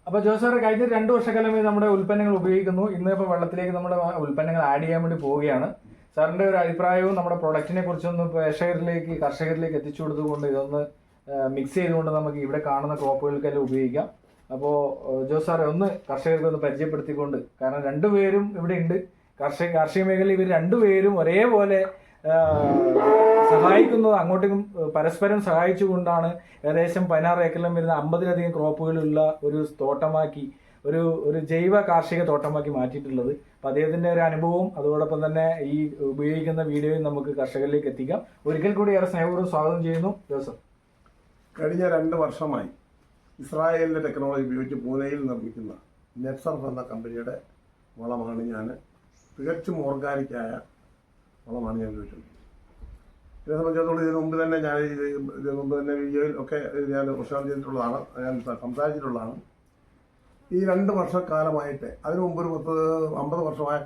അപ്പോൾ ജോസാറെ കഴിഞ്ഞ 2 വർഷക്കാലമായി നമ്മുടെ ഉൽപ്പന്നങ്ങൾ ഉപയോഗിക്കുന്നു. ഇന്ന് ഇപ്പോൾ വെള്ളത്തിലേക്ക് നമ്മുടെ ഉൽപ്പന്നങ്ങൾ ആഡ് ചെയ്യാൻ വേണ്ടി പോവുകയാണ്. സാറിന്റെ ഒരു അഭിപ്രായവും നമ്മുടെ പ്രൊഡക്റ്റിനെ കുറിച്ചൊന്ന് കർഷകരിലേക്ക് എത്തിച്ചു കൊടുത്തുകൊണ്ട് ഇതൊന്ന് മിക്സ് ചെയ്തുകൊണ്ട് നമുക്ക് ഇവിടെ കാണുന്ന ക്രോപ്പുകൾക്കെല്ലാം ഉപയോഗിക്കാം. അപ്പോൾ ജോസാറെ ഒന്ന് കർഷകർക്ക് ഒന്ന് പരിചയപ്പെടുത്തിക്കൊണ്ട്, കാരണം രണ്ടുപേരും ഇവിടെ ഉണ്ട്. കാർഷിക മേഖലയിൽ ഇവർ രണ്ടുപേരും ഒരേപോലെ സഹായിക്കുന്നത്, അങ്ങോട്ടും പരസ്പരം സഹായിച്ചുകൊണ്ടാണ് ഏകദേശം 16 ഏക്കറിലും വരുന്ന 50ലധികം ക്രോപ്പുകളുള്ള ഒരു തോട്ടമാക്കി, ഒരു ജൈവ കാർഷിക തോട്ടമാക്കി മാറ്റിയിട്ടുള്ളത്. അപ്പം അദ്ദേഹത്തിന്റെ ഒരു അനുഭവവും അതോടൊപ്പം തന്നെ ഈ ഉപയോഗിക്കുന്ന വീഡിയോയും നമുക്ക് കർഷകരിലേക്ക് എത്തിക്കാം. ഒരിക്കൽ കൂടി ഏറെ സ്നേഹപൂർവ്വം സ്വാഗതം ചെയ്യുന്നു ജോസഫ്. കഴിഞ്ഞ 2 വർഷമായി ഇസ്രായേലിന്റെ ടെക്നോളജി ഉപയോഗിച്ച് പൂനെയിൽ നിർമ്മിക്കുന്ന നെറ്റ്സർഫ് എന്ന കമ്പനിയുടെ വളമാണ് ഞാൻ, തികച്ചും ഓർഗാനിക്കായ വളമാണ് ഞാൻ ഉപയോഗിച്ചിട്ടുള്ളത്. ഇതിനെ സംബന്ധിച്ചിടത്തോളം ഇതിനു മുമ്പ് തന്നെ വീഡിയോയിൽ ഒക്കെ ഞാൻ പ്രശ്നം ചെയ്തിട്ടുള്ളതാണ്, ഞാൻ സംസാരിച്ചിട്ടുള്ളതാണ്. ഈ 2 വർഷക്കാലമായിട്ട്, അതിനു മുമ്പ് ഒരു 50 വർഷമായ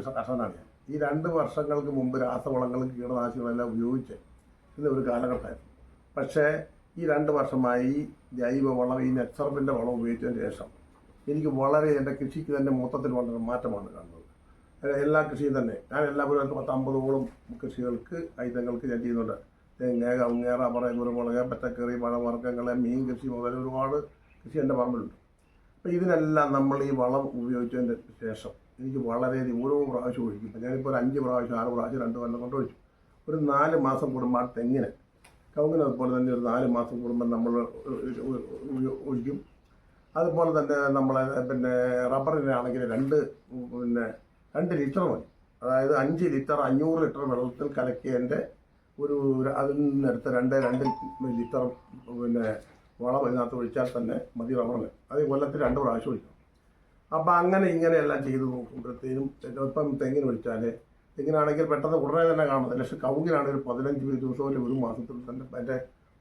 കർഷകനാണ് ഞാൻ. ഈ 2 വർഷങ്ങൾക്ക് മുമ്പ് രാസവളങ്ങളും കീടനാശികളെല്ലാം ഉപയോഗിച്ച് ഇന്ന ഒരു കാലഘട്ടമായിരുന്നു. പക്ഷേ ഈ 2 വർഷമായി ജൈവവളം, ഈ നെറ്റ്സർഫിൻ്റെ വളം ഉപയോഗിച്ചതിന് ശേഷം എനിക്ക് വളരെ, എൻ്റെ കൃഷിക്ക് തന്നെ മൊത്തത്തിൽ വളരെ മാറ്റമാണ് കാണുന്നത്. എല്ലാ കൃഷിയും തന്നെ ഞാൻ എല്ലാവരും 50-ഓളം കൃഷികൾക്ക്, ഐറ്റങ്ങൾക്ക് ഞാൻ ചെയ്യുന്നുണ്ട്. തെങ്ങ്, കവുങ്ങ്, റബ്ബർ, കുരുമുളക്, പച്ചക്കറി, പഴവർഗ്ഗങ്ങൾ, മീൻ കൃഷി മുതൽ ഒരുപാട് കൃഷി എൻ്റെ പറമ്പിലുണ്ട്. അപ്പോൾ ഇതിനെല്ലാം നമ്മൾ ഈ വളം ഉപയോഗിച്ചതിന് ശേഷം എനിക്ക് വളരെയധികം ഓരോ പ്രാവശ്യം ഒഴിക്കും. ഞാനിപ്പോൾ ഒരു 5 പ്രാവശ്യം 6 പ്രാവശ്യം 2 കൊല്ലം കൊണ്ട് ഒഴിച്ചു. ഒരു 4 മാസം കൂടുമ്പോൾ തെങ്ങിന്, കവുങ്ങിന് അതുപോലെ തന്നെ ഒരു 4 മാസം കൂടുമ്പോൾ നമ്മൾ ഒഴിക്കും. അതുപോലെ തന്നെ നമ്മളെ റബ്ബറിനാണെങ്കിൽ 2 ലിറ്റർ മതി. അതായത് 5 ലിറ്റർ 500 ലിറ്റർ വെള്ളത്തിൽ കലക്കിയതിൻ്റെ അതിൽ നിന്നെടുത്ത് 2 ലിറ്റർ വളം ഇതിനകത്ത് ഒഴിച്ചാൽ തന്നെ മതി റബ്ബറിന്. അത് കൊല്ലത്തിൽ 2 പ്രാവശ്യം ഒഴിക്കണം. അപ്പോൾ ഇങ്ങനെയെല്ലാം ചെയ്ത് നോക്കുമ്പോഴത്തേനും ഇപ്പം തെങ്ങിന് ഒഴിച്ചാൽ, തെങ്ങിനാണെങ്കിൽ പെട്ടെന്ന് ഉടനെ തന്നെ കാണുന്നത്. പക്ഷേ കവുങ്ങിനാണെങ്കിൽ 15 ദിവസം അല്ലെങ്കിൽ 1 മാസത്തിൽ തന്നെ അതിൻ്റെ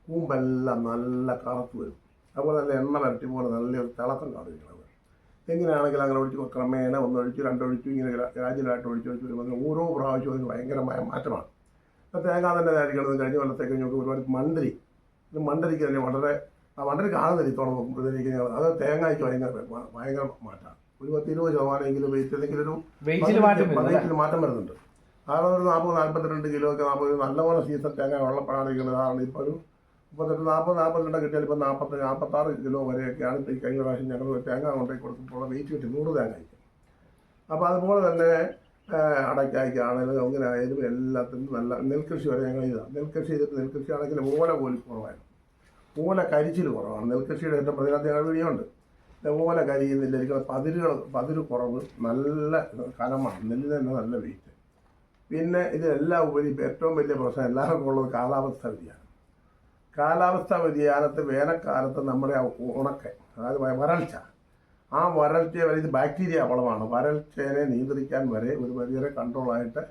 കൂമ്പെല്ലാം നല്ല കറുത്ത് വരും. അതുപോലെ തന്നെ എണ്ണ വരട്ടി പോലെ നല്ലൊരു തിളക്കം കാണുകയാണ്. തെങ്ങിനാണെങ്കിൽ അങ്ങനെ ഒഴിച്ച് ക്രമേണ 1 ഒഴിച്ച് 2 ഒഴിച്ചു, ഇങ്ങനെ ഗ്രാജുവലായിട്ട് ഒഴിച്ച് വരുമ്പോൾ ഓരോ പ്രാവശ്യവും അതിന് ഭയങ്കരമായ മാറ്റമാണ്. ഇപ്പോൾ തേങ്ങ തന്നെ ആയിരിക്കണം. കഴിഞ്ഞ കൊല്ലത്തേക്ക് നമുക്ക് ഒരുപാട് മണ്ടരിക്ക് തന്നെ മണ്ടരി കാണുന്നില്ല. ഇത്തോളം നോക്കുമ്പോഴത്തേക്ക് അത് തേങ്ങയ്ക്ക് ഭയങ്കര മാറ്റമാണ്. ഒരു 10-20% വെയിറ്റ്, അല്ലെങ്കിൽ ഒരു വെയിറ്റിൽ മാറ്റം വരുന്നുണ്ട്. കാരണം ഒരു 40-42 കിലോ ഒക്കെ നല്ലപോലെ സീസൺ തേങ്ങ വെള്ളപ്പെടാതിരിക്കുന്നത്. കാരണം ഇപ്പോൾ ഒരു 38-40 കിട്ടിയാൽ ഇപ്പോൾ 46 കിലോ വരെയൊക്കെയാണ്. ഈ കഴിഞ്ഞ പ്രാവശ്യം ഞങ്ങൾ തേങ്ങ കൊണ്ടേ കൊടുക്കുമ്പോൾ വെയിറ്റ് കിട്ടി 100 തേങ്ങയ്ക്ക്. അപ്പോൾ അതുപോലെ തന്നെ അടയ്ക്കായ്ക്കാണെങ്കിലും കവുങ്ങിനായാലും എല്ലാത്തിനും നല്ല നെൽകൃഷി വരെ ഞങ്ങൾ ചെയ്താൽ, നെൽകൃഷി ചെയ്തിട്ട് നെൽകൃഷി ആണെങ്കിൽ ഓല പോലും കുറവായിരുന്നു. ഓല കരിച്ചിൽ കുറവാണ്. നെൽകൃഷിയുടെ ഏറ്റവും പ്രതിനിധി ഞങ്ങൾ വീഡിയോണ്ട്. ഓല കരിയുന്നില്ല, എനിക്ക് പതിര് കുറവ്, നല്ല കനമാണ്, നെല്ലിന് തന്നെ നല്ല വെയിറ്റ്. പിന്നെ ഇതിലെല്ലാം ഉപരി ഏറ്റവും വലിയ പ്രശ്നം എല്ലാവർക്കും ഉള്ളത് കാലാവസ്ഥ വ്യതിയാനം. കാലാവസ്ഥാ വ്യതിയാനത്ത് വേനൽക്കാലത്ത് നമ്മുടെ ഉണക്ക്, അതായത് വരൾച്ച, ആ വരൾച്ചയെ വരെ ഇത് ബാക്ടീരിയ വളമാണ്. വരൾച്ചയെ നിയന്ത്രിക്കാൻ വരെ ഒരു പരിധിവരെ കൺട്രോളായിട്ട്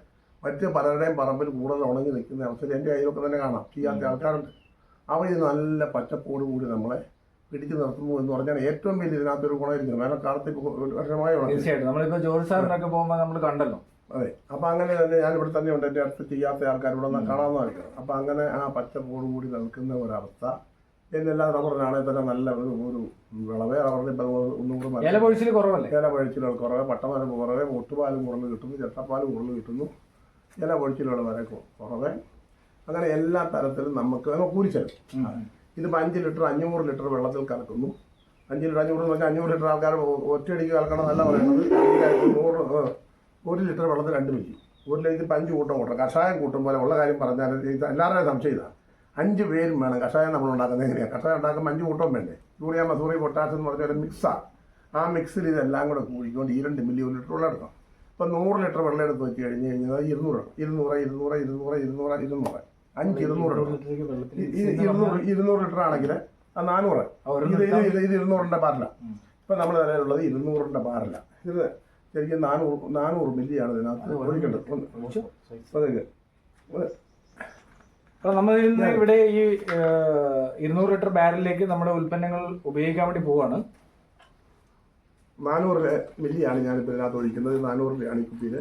മറ്റ് പലരുടെയും പറമ്പിൽ കൂടുതൽ ഉണങ്ങി നിൽക്കുന്ന അവസരം എൻ്റെ കയ്യിലൊക്കെ തന്നെ കാണാം. ചെയ്യാത്ത ആൾക്കാരുണ്ട്. അവ ഇത് നല്ല പച്ചപ്പോട് കൂടി നമ്മളെ പിടിച്ചു നിർത്തുന്നു എന്ന് പറഞ്ഞാൽ ഏറ്റവും വലിയ ഇതിനകത്തൊരു ഗുണമായിരിക്കും. വേനൽക്കാലത്ത് വർഷമായി തീർച്ചയായിട്ടും നമ്മളിപ്പോൾ ജോലി സാറിനൊക്കെ പോകുമ്പോൾ നമ്മൾ കണ്ടല്ലോ. അതെ. അപ്പം അങ്ങനെ തന്നെ ഞാൻ ഇവിടെ തന്നെ ഉണ്ട്. എൻ്റെ അടുത്ത് ചെയ്യാത്ത ആൾക്കാരിവിടെ കാണാവുന്നതായിരിക്കും. അപ്പം അങ്ങനെ ആ പച്ചപ്പോട് കൂടി നിൽക്കുന്ന ഒരവസ്ഥ. എന്നെല്ലാം റബ്ബറിനാണെങ്കിൽ തന്നെ നല്ല ഒരു വിളവേ. റബ്ബറിന് ഇപ്പം ഒന്നും കൂടെ ഇല പൊഴിച്ചിലുകൾ കുറവ്, പട്ടമരം കുറവ്, ഒട്ടുപാലും കുറവ് കിട്ടുന്നു, ചെട്ടപ്പാലും കുറവ് കിട്ടുന്നു, ഇല പൊഴിച്ചിലുകൾ വരെ കുറവ്. അങ്ങനെ എല്ലാ തരത്തിലും നമുക്ക് കൂലിച്ചെലവ്. ഇതിപ്പോൾ 5 ലിറ്റർ 500 ലിറ്റർ വെള്ളത്തിൽ കലക്കുന്നു. 5 ലിറ്റർ 500 എന്ന് പറഞ്ഞാൽ 500 ലിറ്റർ ആൾക്കാർ ഒറ്റയടിക്ക് കലക്കണം എന്നല്ല പറയുന്നത്. 1 ലിറ്റർ വെള്ളത്തിൽ 2 മില്ലി. 1 ലിറ്റർ 5 കൂട്ടം കൂട്ടണം. കഷായം കൂട്ടും പോലെ ഉള്ള കാര്യം പറഞ്ഞാൽ എല്ലാവരുടെയും സംശയം ഇതാണ്. 5 പേരും വേണം കഷായം നമ്മൾ ഉണ്ടാക്കുന്നത്. എങ്ങനെയാണ് കഷായം ഉണ്ടാക്കുമ്പോൾ 5 കൂട്ടം വേണ്ടേ? യൂറിയ, മസൂറി, പൊട്ടാസ്യം എന്ന് പറഞ്ഞ ഒരു മിക്സാണ്. ആ മിക്സിൽ ഇതെല്ലാം കൂടെ കൂടിക്കൊണ്ട് 2 മില്ലി 1 ലിറ്റർ വെള്ളം എടുക്കണം. ഇപ്പോൾ 100 ലിറ്റർ വെള്ളം എടുത്ത് വെച്ച് കഴിഞ്ഞ് കഴിഞ്ഞാൽ 200 ലിറ്റർ ആണെങ്കിൽ 400. ഇത് 200ന്റെ ബാരല. ഇപ്പം നമ്മുടെ നിലയിലുള്ളത് 200ന്റെ ബാരല. ഇത് ശരിക്കും 400 മില്ലിയാണ് ഇതിനകത്ത് ഒഴിക്കേണ്ടത്. അപ്പോൾ നമ്മൾ ഇന്ന് ഇവിടെ ഈ 200 ലിറ്റർ ബാരലിലേക്ക് നമ്മുടെ ഉൽപ്പന്നങ്ങൾ ഉപയോഗിക്കാൻ വേണ്ടി പോവാണ്. 400 മില്ലിയാണ് ഞാനിപ്പോൾ ഇതിനകത്ത് ഒഴിക്കുന്നത്. 400 രൂപയാണ് ഈ കുപ്പിയിൽ.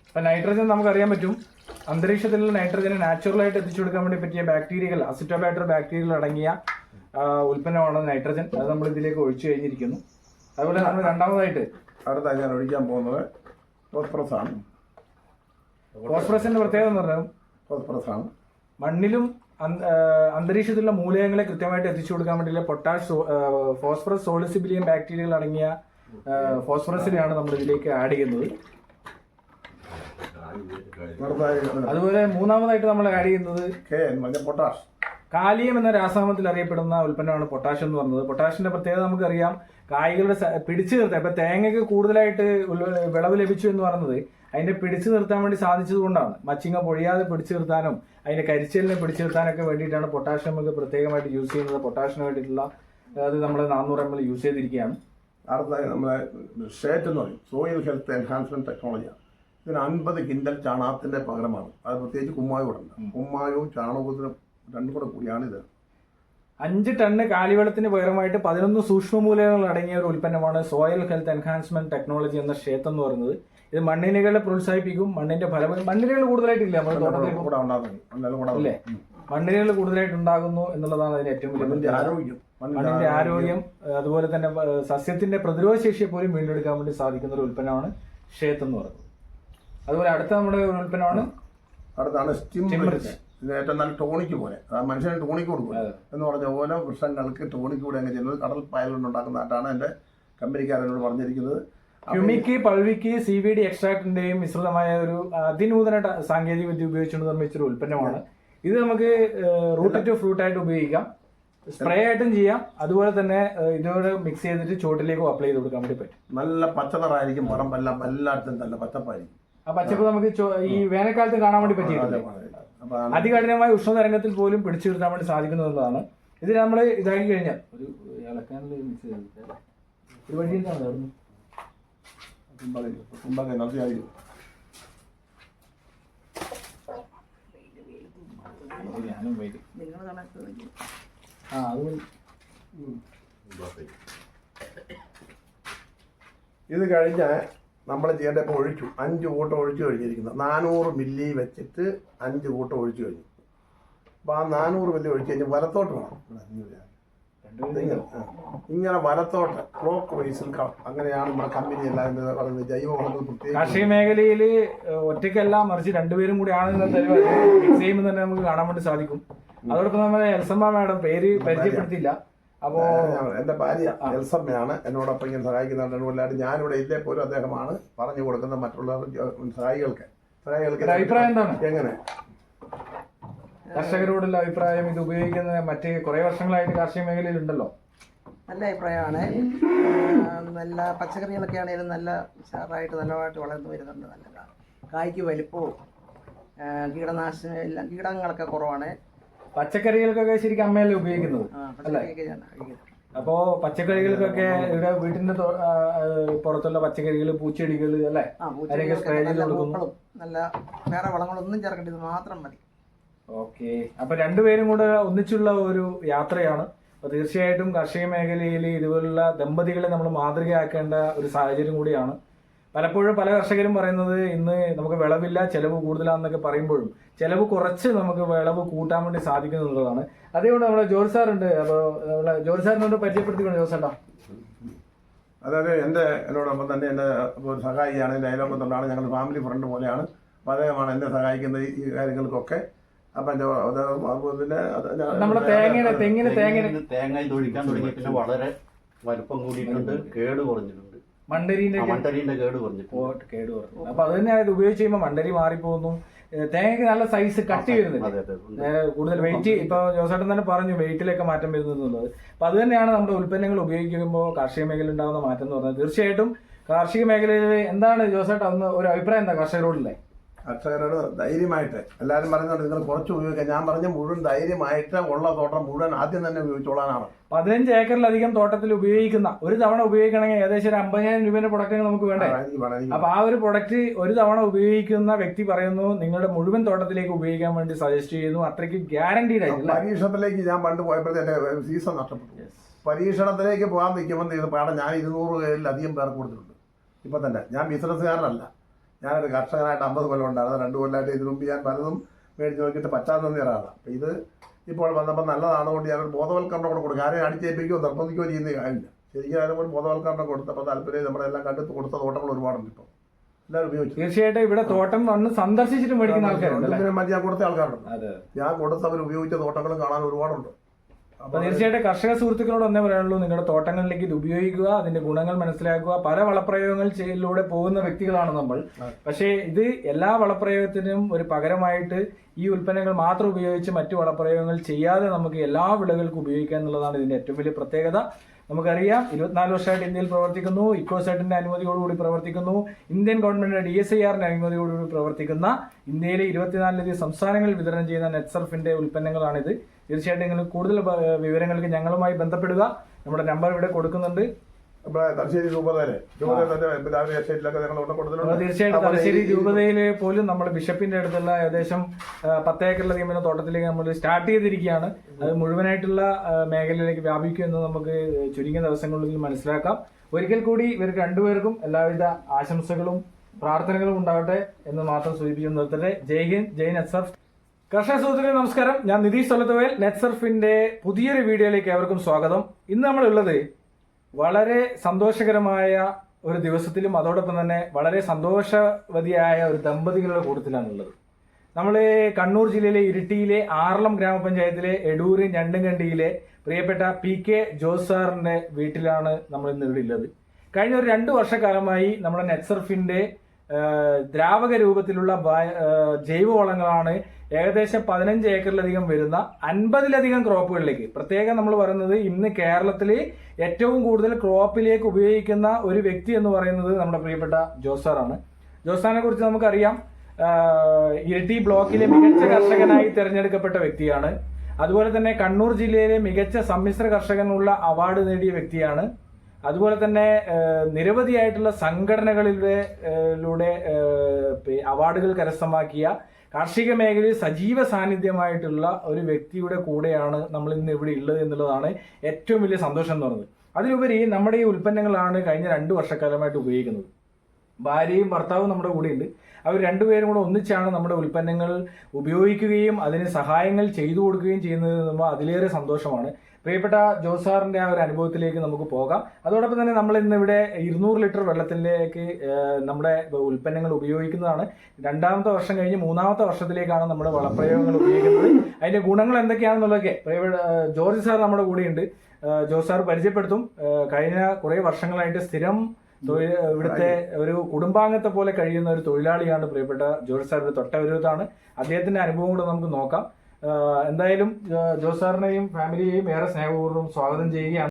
അപ്പം നൈട്രജൻ നമുക്കറിയാൻ പറ്റും അന്തരീക്ഷത്തിലുള്ള നൈട്രജനെ നാച്ചുറലായിട്ട് എത്തിച്ചു കൊടുക്കാൻ വേണ്ടി പറ്റിയ ബാക്ടീരിയകൾ, അസിറ്റോബാക്ടർ ബാക്ടീരിയകൾ അടങ്ങിയ ഉൽപ്പന്നമാണ് നൈട്രജൻ. അത് നമ്മൾ ഇതിലേക്ക് ഒഴിച്ചു കഴിഞ്ഞിരിക്കുന്നു. അതുപോലെ നമ്മൾ രണ്ടാമതായിട്ട് അടുത്ത ഞാൻ ഒഴിക്കാൻ പോകുന്നത് ഫോസ്ഫറസ് ആണ്. ഫോസ്ഫറസിന്റെ പ്രത്യേകത എന്ന് പറഞ്ഞാൽ ഫോസ്ഫറസ് ആണ്. മണ്ണിലും അന്തരീക്ഷത്തിലുള്ള മൂലകങ്ങളെ കൃത്യമായിട്ട് എത്തിച്ചു കൊടുക്കാൻ വേണ്ടിയുള്ള ഫോസ്ഫറസ് സോളിസിബിലിയം ബാക്ടീരിയകൾ അടങ്ങിയ ഫോസ്ഫറസിനെയാണ് നമ്മൾ ഇതിലേക്ക് ആഡ് ചെയ്യുന്നത്. അതുപോലെ മൂന്നാമതായിട്ട് നമ്മൾ ആഡ് ചെയ്യുന്നത് പൊട്ടാഷ്, കാലിയം എന്ന രാസനാമത്തിൽ അറിയപ്പെടുന്ന ഉൽപ്പന്നമാണ് പൊട്ടാഷ് എന്ന് പറയുന്നത്. പൊട്ടാഷിന്റെ പ്രത്യേകത നമുക്കറിയാം, കായ്കളുടെ പിടിച്ചു നിർത്താൻ, ഇപ്പൊ തേങ്ങയ്ക്ക് കൂടുതലായിട്ട് വിളവ് ലഭിച്ചു എന്ന് പറയുന്നത് അതിന്റെ പിടിച്ചു നിർത്താൻ വേണ്ടി സാധിച്ചത് കൊണ്ടാണ്. മച്ചിങ്ങ പൊഴിയാതെ പിടിച്ചു നിർത്താനും അതിന്റെ കരിച്ചലിനെ പിടിച്ചു നിർത്താനൊക്കെ വേണ്ടിയിട്ടാണ് പൊട്ടാഷ് നമുക്ക് പ്രത്യേകമായിട്ട് യൂസ് ചെയ്യുന്നത്. പൊട്ടാഷിന് വേണ്ടിയിട്ടുള്ള അത് നമ്മൾ 400 ml യൂസ് ചെയ്തിരിക്കുകയാണ്. അടുത്തതായി നമ്മളെ ഷേറ്റ് എന്ന് പറയും, സോയിൽ ഹെൽത്ത് എൻഹാൻസ്മെന്റ് ടെക്നോളജിയാണ്. ഇതിന് 50 കിൻഡൽ ചാണകത്തിന്റെ പകരമാണ്. അത് പ്രത്യേകിച്ച് കുമ്മായം കൂടെ ഉണ്ട്. കുമ്മായവും ചാണകത്തിനും രണ്ടും കൂടെ കൂടിയാണ് ഇത്. 5 ടണ്ണ് കാലിവെള്ളത്തിന് പകരമായിട്ട് 11 സൂക്ഷ്മമൂലകങ്ങൾ അടങ്ങിയ ഒരു ഉൽപ്പന്നമാണ് സോയിൽ ഹെൽത്ത് എൻഹാൻസ്മെന്റ് ടെക്നോളജി എന്ന ഷേത്ത് എന്ന് പറയുന്നത്. ഇത് മണ്ണിനകളെ പ്രോത്സാഹിപ്പിക്കും. മണ്ണിന്റെ ഫലം മണ്ണിനകൾ കൂടുതലായിട്ടില്ല നമ്മുടെ തോട്ടത്തില്ലേ, മണ്ണിനകൾ കൂടുതലായിട്ട് ഉണ്ടാകുന്നു എന്നുള്ളതാണ് അതിന് ഏറ്റവും വലിയ മണ്ണിന്റെ ആരോഗ്യം. അതുപോലെ തന്നെ സസ്യത്തിന്റെ പ്രതിരോധ ശേഷിയെ പോലും വീണ്ടെടുക്കാൻ വേണ്ടി സാധിക്കുന്ന ഒരു ഉൽപ്പന്നമാണ് ഷേത്ത് എന്ന് പറയുന്നത്. അതുപോലെ അടുത്ത നമ്മുടെ ഒരു ഉൽപ്പന്നമാണ് അടുത്താണ് സ്റ്റിംബ്രിച്ച്. ഇത് ഏറ്റവും നല്ല ടോണിക്ക് പോലെ, മനുഷ്യന് ടോണിക്ക് കൊടുക്കും എന്ന് പറഞ്ഞ പോലെ വൃക്ഷങ്ങൾക്ക് ടോണിക്ക് കൂടെ അങ്ങ് ചെയ്യുന്നത് കടൽ പായൽ കൊണ്ടുണ്ടാക്കുന്നതായിട്ടാണ് എൻ്റെ കമ്പനിക്കാരനോട് പറഞ്ഞിരിക്കുന്നത്. ഹ്യൂമിക്, പൾവിക്ക്, CBD എക്സ്ട്രാക്ടിന്റെയും മിശ്രിതമായ ഒരു അതിനൂതന സാങ്കേതിക വിദ്യ ഉപയോഗിച്ചുകൊണ്ട് നിർമ്മിച്ചൊരു ഉൽപ്പന്നമാണ്. ഇത് നമുക്ക് റൂട്ട് ടു ഫ്രൂട്ട് ആയിട്ട് ഉപയോഗിക്കാം, സ്പ്രേ ആയിട്ടും ചെയ്യാം. അതുപോലെ തന്നെ ഇതോട് മിക്സ് ചെയ്തിട്ട് ചോട്ടിലേക്ക് അപ്ലൈ ചെയ്ത് കൊടുക്കാൻ വേണ്ടി പറ്റും. നല്ല പച്ചനിറായിരിക്കും, പറമ്പെല്ലാം എല്ലായിടത്തും നല്ല പച്ചപ്പായിരിക്കും. ആ പച്ചപ്പ് നമുക്ക് ഈ വേനൽക്കാലത്ത് കാണാൻ വേണ്ടി പറ്റിയിട്ടുണ്ട്. അതികഠിനമായ ഉഷ്ണതരംഗത്തിൽ പോലും പിടിച്ചു നിർത്താൻ വേണ്ടി സാധിക്കുന്നതാണ്. ഇത് നമ്മൾ ഇതാക്കി കഴിഞ്ഞാൽ ഒരു ഇളക്കാനുള്ള മിക്സ് ചെയ്തിട്ട് ഒരു വഴി എന്താണ് അവിടുന്ന് ഇത് കഴിഞ്ഞ നമ്മൾ ചെയ്യേണ്ട ഇപ്പോൾ ഒഴിച്ചു 5 കൂട്ടം ഒഴിച്ചു കഴിഞ്ഞിരിക്കുന്നത് 400 മില്ലി വെച്ചിട്ട് 5 കൂട്ടം ഒഴിച്ചു കഴിഞ്ഞു. അപ്പോൾ ആ 400 മില്ലി ഒഴിച്ചു കഴിഞ്ഞാൽ വലത്തോട്ട് വേണം, ഇങ്ങനെ വലത്തോട്ട് ക്ലോക്ക് വൈസിൽ. അങ്ങനെയാണ് നമ്മുടെ കമ്പനി എല്ലാം പറയുന്നത്. ജൈവവളങ്ങൾ പ്രത്യേകിച്ച് കാർഷിക മേഖലയിൽ ഒറ്റയ്ക്കല്ല, മറിച്ച് രണ്ടുപേരും കൂടി ആണെന്ന് മിക്സ് ചെയ്യുമ്പോൾ തന്നെ നമുക്ക് കാണാൻ വേണ്ടി സാധിക്കും. അതോടൊപ്പം നമ്മുടെ എൽസമ്മ മാഡം പേര് പരിചയപ്പെടുത്തിയില്ല. അപ്പോ എന്റെ ഭാര്യ എൽസമ്മയാണ് എന്നോടൊപ്പം ഇങ്ങനെ സഹായിക്കുന്നുണ്ട്. ഞാനിവിടെ ഇല്ലേ പോലും അദ്ദേഹമാണ് പറഞ്ഞു കൊടുക്കുന്ന മറ്റുള്ള സഹായികൾക്ക് അഭിപ്രായം എന്താണ്? എങ്ങനെ കർഷകരോടുള്ള അഭിപ്രായം, ഇത് ഉപയോഗിക്കുന്ന മറ്റ് കുറെ വർഷങ്ങളായിട്ട് കാർഷിക മേഖലയിൽ ഉണ്ടല്ലോ? നല്ല അഭിപ്രായമാണ്. നല്ല പച്ചക്കറികളൊക്കെ ആണെങ്കിലും നല്ല ഉഷാറായിട്ട് നല്ലതായിട്ട് വളർന്നു വരുന്നുണ്ട്. നല്ലതാണ്. കായ്ക്ക് വലിപ്പവും കീടനാശിനി എല്ലാം, കീടങ്ങളൊക്കെ കുറവാണ്. പച്ചക്കറികൾക്കൊക്കെ ശരിക്കും അമ്മയല്ലേ ഉപയോഗിക്കുന്നത് അല്ലേ? അപ്പോ പച്ചക്കറികൾക്കൊക്കെ ഇവിടെ വീട്ടിന്റെ പുറത്തുള്ള പച്ചക്കറികൾ, പൂച്ചെടികൾ അല്ലേ, അതിനൊക്കെ സ്പ്രേ ചെയ്ത് കൊടുക്കുന്നു. നല്ല വേറെ വളങ്ങളൊന്നും ചേർക്കേണ്ടത് മാത്രം മതി. ഓക്കെ, അപ്പൊ രണ്ടുപേരും കൂടെ ഒന്നിച്ചുള്ള ഒരു യാത്രയാണ്. അപ്പൊ തീർച്ചയായിട്ടും കാർഷിക മേഖലയിൽ ഇതുപോലുള്ള ദമ്പതികളെ നമ്മൾ മാതൃകയാക്കേണ്ട ഒരു സാഹചര്യം കൂടിയാണ്. പലപ്പോഴും പല കർഷകരും പറയുന്നത് ഇന്ന് നമുക്ക് വിളവില്ല, ചെലവ് കൂടുതലാണെന്നൊക്കെ പറയുമ്പോഴും ചെലവ് കുറച്ച് നമുക്ക് വിളവ് കൂട്ടാൻ വേണ്ടി സാധിക്കുന്നുള്ളതാണ്. അതുകൊണ്ട് നമ്മുടെ ജോർജ് സാറുണ്ട്. അപ്പോൾ നമ്മളെ ജോർജ് സാറിനോട് പരിചയപ്പെടുത്തിക്കൊണ്ട് ജോർജ് ചേട്ടാ. അതായത് എന്നോടൊപ്പം തന്നെ എൻ്റെ ഒരു സഹായിയാണ്, എൻ്റെ അയലോക്കത്തുണ്ടാണ്, ഞങ്ങൾ ഫാമിലി ഫ്രണ്ട് പോലെയാണ്. അപ്പോൾ അദ്ദേഹമാണ് എന്നെ സഹായിക്കുന്നത് ഈ കാര്യങ്ങൾക്കൊക്കെ. അപ്പം പിന്നെ നമ്മുടെ തേങ്ങ തൊഴിക്കാൻ തുടങ്ങി പിന്നെ വളരെ വലുപ്പം കൂടിയിട്ടുണ്ട്, കേട് കുറഞ്ഞിട്ടുണ്ട്. മണ്ടരീന്റെ കേട് കുറഞ്ഞു. അപ്പൊ അത് തന്നെ ഇത് ഉപയോഗിച്ച് കഴിയുമ്പോൾ മണ്ടരി മാറിപ്പോകുന്നു. തേങ്ങയ്ക്ക് നല്ല സൈസ് കട്ടി വരുന്നില്ല, കൂടുതൽ വെയിറ്റ്. ഇപ്പൊ ജോസേട്ടൻ തന്നെ പറഞ്ഞു വെയിറ്റിലൊക്കെ മാറ്റം വരുന്നുള്ളത്. അപ്പൊ അത് തന്നെയാണ് നമ്മുടെ ഉൽപ്പന്നങ്ങൾ ഉപയോഗിക്കുമ്പോൾ കാർഷിക മേഖലയിൽ ഉണ്ടാകുന്ന മാറ്റം എന്ന് പറഞ്ഞത്. തീർച്ചയായിട്ടും കാർഷിക മേഖലയിൽ എന്താണ് ജോസേട്ടൻ അന്ന് ഒരു അഭിപ്രായം എന്താ കർഷകരോടുള്ള? കർഷകരോട് ധൈര്യമായിട്ട് എല്ലാവരും പറയുന്നുണ്ട് നിങ്ങൾ കുറച്ച് ഉപയോഗിക്കാം. ഞാൻ പറഞ്ഞ മുഴുവൻ ധൈര്യമായിട്ട് ഉള്ള തോട്ടം മുഴുവൻ ആദ്യം തന്നെ ഉപയോഗിച്ചോളാനാണ്. 15 ഏക്കറിലധികം തോട്ടത്തിൽ ഉപയോഗിക്കുന്ന, ഒരു തവണ ഉപയോഗിക്കണമെങ്കിൽ ഏകദേശം 50,000 രൂപയുടെ പ്രൊഡക്റ്റ് നമുക്ക് വേണ്ടേ? അപ്പൊ ആ ഒരു പ്രൊഡക്റ്റ് ഒരു തവണ ഉപയോഗിക്കുന്ന വ്യക്തി പറയുന്നു നിങ്ങളുടെ മുഴുവൻ തോട്ടത്തിലേക്ക് ഉപയോഗിക്കാൻ വേണ്ടി സജസ്റ്റ് ചെയ്യുന്നു. അത്രയ്ക്ക് ഗ്യാരണ്ടീഡ് ആയിട്ടില്ല. പരീക്ഷണത്തിലേക്ക് ഞാൻ പണ്ട് പോയപ്പോഴത്തെ സീസൺ നഷ്ടപ്പെട്ടു. പരീക്ഷണത്തിലേക്ക് പോകാൻ നിൽക്കുമ്പോൾ പാടം ഞാൻ 200 പേരിലധികം പേർക്ക് കൊടുത്തിട്ടുണ്ട്. ഇപ്പൊ തന്നെ ഞാൻ ബിസിനസ്സുകാരനല്ല, ഞാനൊരു കർഷകനായിട്ട് 50 കൊല്ലം ഉണ്ടായിരുന്നു. 2 കൊല്ലമായിട്ട് ഇതിനു മുമ്പ് ഞാൻ പലതും മേടിച്ച് നോക്കിയിട്ട് പറ്റാത്ത ഒരാളാണ്. അപ്പം ഇത് ഇപ്പോൾ വന്നപ്പോൾ നല്ലതാണുകൊണ്ട് ഞാനൊരു ബോധവൽക്കരണം കൂടെ കൊടുക്കും. ആരെയും അടിച്ചേൽപ്പിക്കുകയോ നിർബന്ധിക്കുകയോ ചെയ്യുന്ന കാര്യമില്ല. ശരിക്കും അതിനെ കൂടി ബോധവൽക്കരണം കൊടുത്തപ്പോൾ താല്പര്യം നമ്മളെല്ലാം കണ്ടെത്തി കൊടുത്ത തോട്ടങ്ങൾ ഒരുപാടുണ്ട്. ഇപ്പോൾ എല്ലാവരും ഉപയോഗിച്ചു. തീർച്ചയായിട്ടും ഇവിടെ തോട്ടം വന്ന് സന്ദർശിച്ചിട്ട് മേടിക്കുന്ന ആൾക്കാരുണ്ട്. ഞാൻ കൊടുത്ത ആൾക്കാരുണ്ട്. ഞാൻ കൊടുത്തവർ ഉപയോഗിച്ച തോട്ടങ്ങളും കാണാൻ ഒരുപാടുണ്ട്. അപ്പൊ തീർച്ചയായിട്ടും കർഷക സുഹൃത്തുക്കളോട് ഒന്നേ പറയാനുള്ളൂ, നിങ്ങളുടെ തോട്ടങ്ങളിലേക്ക് ഇത് ഉപയോഗിക്കുക, അതിന്റെ ഗുണങ്ങൾ മനസ്സിലാക്കുക. പല വളപ്രയോഗങ്ങളിലൂടെ പോകുന്ന വ്യക്തികളാണ് നമ്മൾ. പക്ഷേ ഇത് എല്ലാ വളപ്രയോഗത്തിനും ഒരു പകരമായിട്ട് ഈ ഉൽപ്പന്നങ്ങൾ മാത്രം ഉപയോഗിച്ച് മറ്റു വളപ്രയോഗങ്ങൾ ചെയ്യാതെ നമുക്ക് എല്ലാ വിളകൾക്കും ഉപയോഗിക്കുക എന്നുള്ളതാണ് ഇതിന്റെ ഏറ്റവും വലിയ പ്രത്യേകത. നമുക്കറിയാം 24 വർഷമായിട്ട് ഇന്ത്യയിൽ പ്രവർത്തിക്കുന്നു, ഇക്കോസെറ്റിന്റെ അനുമതിയോടുകൂടി പ്രവർത്തിക്കുന്നു, ഇന്ത്യൻ ഗവൺമെന്റിന്റെ DSIRന്റെ അനുമതിയോടുകൂടി പ്രവർത്തിക്കുന്ന ഇന്ത്യയിലെ 24 സംസ്ഥാനങ്ങളിൽ വിതരണം ചെയ്യുന്ന നെറ്റ്സർഫിന്റെ ഉൽപ്പന്നങ്ങളാണിത്. തീർച്ചയായിട്ടും നിങ്ങൾ കൂടുതൽ വിവരങ്ങൾക്ക് ഞങ്ങളുമായി ബന്ധപ്പെടുക. നമ്മുടെ നമ്പർ ഇവിടെ കൊടുക്കുന്നുണ്ട്. തീർച്ചയായിട്ടും തലശ്ശേരി രൂപതയില് പോലും നമ്മൾ ബിഷപ്പിന്റെ അടുത്തുള്ള ഏകദേശം 10 ഏക്കറിലധികം വരുന്ന തോട്ടത്തിലേക്ക് നമ്മൾ സ്റ്റാർട്ട് ചെയ്തിരിക്കുകയാണ്. അത് മുഴുവനായിട്ടുള്ള മേഖലയിലേക്ക് വ്യാപിക്കും എന്ന് നമുക്ക് ചുരുങ്ങിയ ദിവസങ്ങളിൽ മനസ്സിലാക്കാം. ഒരിക്കൽ കൂടി ഇവർക്ക് രണ്ടുപേർക്കും എല്ലാവിധ ആശംസകളും പ്രാർത്ഥനകളും ഉണ്ടാവട്ടെ എന്ന് മാത്രം സൂചിപ്പിച്ചു നിർത്തട്ടെ. ജയ് ഹിന്ദ്, ജയ് നെറ്റ്സർഫ്. കർഷക സുഹൃത്തുക്കളെ നമസ്കാരം. ഞാൻ നിതീഷ് തൊലത്തുവേൽ. നെറ്റ്സർഫിന്റെ പുതിയൊരു വീഡിയോയിലേക്ക് ഏവർക്കും സ്വാഗതം. ഇന്ന് നമ്മളുള്ളത് വളരെ സന്തോഷകരമായ ഒരു ദിവസത്തിലും അതോടൊപ്പം തന്നെ വളരെ സന്തോഷവതിയായ ഒരു ദമ്പതികളുടെ കൂട്ടത്തിലാണുള്ളത്. നമ്മൾ കണ്ണൂർ ജില്ലയിലെ ഇരിട്ടിയിലെ ആറളം ഗ്രാമപഞ്ചായത്തിലെ എടൂര് ഞണ്ടുംകണ്ടിയിലെ പ്രിയപ്പെട്ട PK ജോസ് സാറിന്റെ വീട്ടിലാണ് നമ്മൾ ഇന്ന് ഇവിടെ ഉള്ളത്. കഴിഞ്ഞ ഒരു 2 വർഷക്കാലമായി നമ്മുടെ നെറ്റ്സർഫിന്റെ ദ്രാവക രൂപത്തിലുള്ള ജൈവവളങ്ങളാണ് ഏകദേശം 15 ഏക്കറിലധികം വരുന്ന 50ലധികം ക്രോപ്പുകളിലേക്ക്, പ്രത്യേകം നമ്മൾ പറയുന്നത് ഇന്ന് കേരളത്തിൽ ഏറ്റവും കൂടുതൽ ക്രോപ്പിലേക്ക് ഉപയോഗിക്കുന്ന ഒരു വ്യക്തി എന്ന് പറയുന്നത് നമ്മുടെ പ്രിയപ്പെട്ട ജോസാറാണ്. ജോസാറിനെ കുറിച്ച് നമുക്കറിയാം, ഇരിട്ടി ബ്ലോക്കിലെ മികച്ച കർഷകനായി തിരഞ്ഞെടുക്കപ്പെട്ട വ്യക്തിയാണ്. അതുപോലെ തന്നെ കണ്ണൂർ ജില്ലയിലെ മികച്ച സമ്മിശ്ര കർഷകനുള്ള അവാർഡ് നേടിയ വ്യക്തിയാണ്. അതുപോലെ തന്നെ നിരവധിയായിട്ടുള്ള സംഘടനകളിലൂടെ അവാർഡുകൾ കരസ്ഥമാക്കിയ കാർഷിക മേഖലയിൽ സജീവ സാന്നിധ്യമായിട്ടുള്ള ഒരു വ്യക്തിയുടെ കൂടെയാണ് നമ്മൾ ഇന്ന് ഇവിടെ ഉള്ളത് എന്നുള്ളതാണ് ഏറ്റവും വലിയ സന്തോഷം എന്ന് പറയുന്നത്. അതിലുപരി നമ്മുടെ ഈ ഉൽപ്പന്നങ്ങളാണ് കഴിഞ്ഞ 2 വർഷക്കാലമായിട്ട് ഉപയോഗിക്കുന്നത്. ഭാര്യയും ഭർത്താവും നമ്മുടെ കൂടെയുണ്ട്. അവർ രണ്ടുപേരും കൂടെ ഒന്നിച്ചാണ് നമ്മുടെ ഉൽപ്പന്നങ്ങൾ ഉപയോഗിക്കുകയും അതിന് സഹായങ്ങൾ ചെയ്തു കൊടുക്കുകയും ചെയ്യുന്നത്. അതിലേറെ സന്തോഷമാണ്. പ്രിയപ്പെട്ട ജോസാറിന്റെ ആ ഒരു അനുഭവത്തിലേക്ക് നമുക്ക് പോകാം. അതോടൊപ്പം തന്നെ നമ്മൾ ഇന്നിവിടെ 200 ലിറ്റർ വെള്ളത്തിലേക്ക് നമ്മുടെ ഉൽപ്പന്നങ്ങൾ ഉപയോഗിക്കുന്നതാണ്. 2ാമത്തെ വർഷം കഴിഞ്ഞ് 3ാമത്തെ വർഷത്തിലേക്കാണ് നമ്മുടെ വളപ്രയോഗങ്ങൾ ഉപയോഗിക്കുന്നത്. അതിന്റെ ഗുണങ്ങൾ എന്തൊക്കെയാണെന്നുള്ളതൊക്കെ പ്രിയപ്പെട്ട ജോർജ് സാർ നമ്മുടെ കൂടെയുണ്ട്. ജോസ് സാർ പരിചയപ്പെടുത്തും. കഴിഞ്ഞ കുറേ വർഷങ്ങളായിട്ട് സ്ഥിരം ഇവിടുത്തെ ഒരു കുടുംബാംഗത്തെ പോലെ കഴിയുന്ന ഒരു തൊഴിലാളിയാണ് പ്രിയപ്പെട്ട ജോർജ് സാറിന്റെ തൊട്ടവിരുദ്ധമാണ്. അദ്ദേഹത്തിന്റെ അനുഭവം കൂടെ നമുക്ക് നോക്കാം. എന്തായാലും ജോസ് സാറിനെയും ഫാമിലിയെയും ഏറെ സ്നേഹപൂർവ്വം സ്വാഗതം ചെയ്യുകയാണ്.